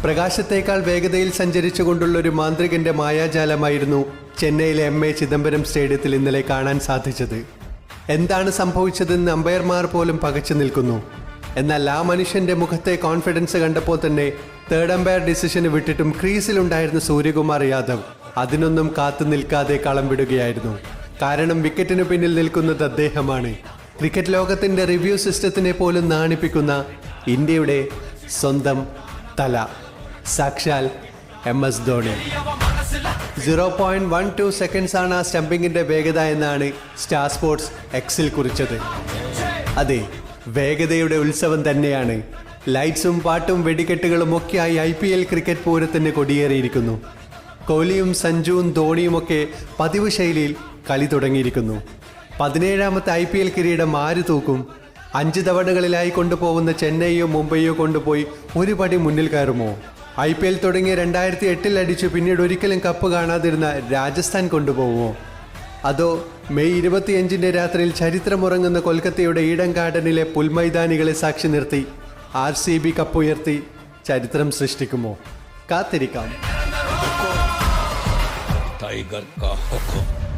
പ്രകാശത്തേക്കാൾ വേഗതയിൽ സഞ്ചരിച്ചുകൊണ്ടുള്ള ഒരു മാന്ത്രികന്റെ മായാജാലമായിരുന്നു ചെന്നൈയിലെ MA ചിദംബരം സ്റ്റേഡിയത്തിൽ ഇന്നലെ കാണാൻ സാധിച്ചത്. എന്താണ് സംഭവിച്ചതെന്ന് അമ്പയർമാർ പോലും പകച്ചു നിൽക്കുന്നു. എന്നാൽ ആ മനുഷ്യന്റെ മുഖത്തെ കോൺഫിഡൻസ് കണ്ടപ്പോൾ തന്നെ തേർഡ് അമ്പയർ ഡിസിഷന് വിട്ടിട്ടും ക്രീസിലുണ്ടായിരുന്ന സൂര്യകുമാർ യാദവ് അതിനൊന്നും കാത്തു നിൽക്കാതെ കളം വിടുകയായിരുന്നു. കാരണം വിക്കറ്റിനു പിന്നിൽ നിൽക്കുന്നത് അദ്ദേഹമാണ്. ക്രിക്കറ്റ് ലോകത്തിന്റെ റിവ്യൂ സിസ്റ്റത്തിനെ പോലും നാണിപ്പിക്കുന്ന ഇന്ത്യയുടെ സ്വന്തം തല, സാക്ഷാൽ MS ധോണി. 0.12 സെക്കൻഡ്സ് ആണ് ആ സ്റ്റംപിങ്ങിന്റെ വേഗത എന്നാണ് സ്റ്റാർ സ്പോർട്സ് Xൽ കുറിച്ചത്. അതെ, വേഗതയുടെ ഉത്സവം തന്നെയാണ്. ലൈറ്റ്സും പാട്ടും വെടിക്കെട്ടുകളും ഒക്കെയായി IPL ക്രിക്കറ്റ് പൂരത്തിന് കൊടിയേറിയിരിക്കുന്നു. കോഹ്ലിയും സഞ്ജുവും ധോണിയുമൊക്കെ പതിവ് ശൈലിയിൽ കളി തുടങ്ങിയിരിക്കുന്നു. 17ാമത്തെ IPL കിരീടം ആര് തൂക്കും? 5 തവണകളിലായി കൊണ്ടുപോകുന്ന ചെന്നൈയോ മുംബൈയോ കൊണ്ടുപോയി ഒരു പടി മുന്നിൽ കയറുമോ? IPL തുടങ്ങിയ 2008 അടിച്ചു പിന്നീട് ഒരിക്കലും കപ്പ് കാണാതിരുന്ന രാജസ്ഥാൻ കൊണ്ടുപോകുമോ? അതോ മെയ് 25 രാത്രിയിൽ ചരിത്രമുറങ്ങുന്ന കൊൽക്കത്തയുടെ ഈഡൻ ഗാർഡനിലെ പുൽമൈതാനികളെ സാക്ഷി നിർത്തി RCB കപ്പ് ഉയർത്തി ചരിത്രം സൃഷ്ടിക്കുമോ? കാത്തിരിക്കാം. टाइगर का हुक्म.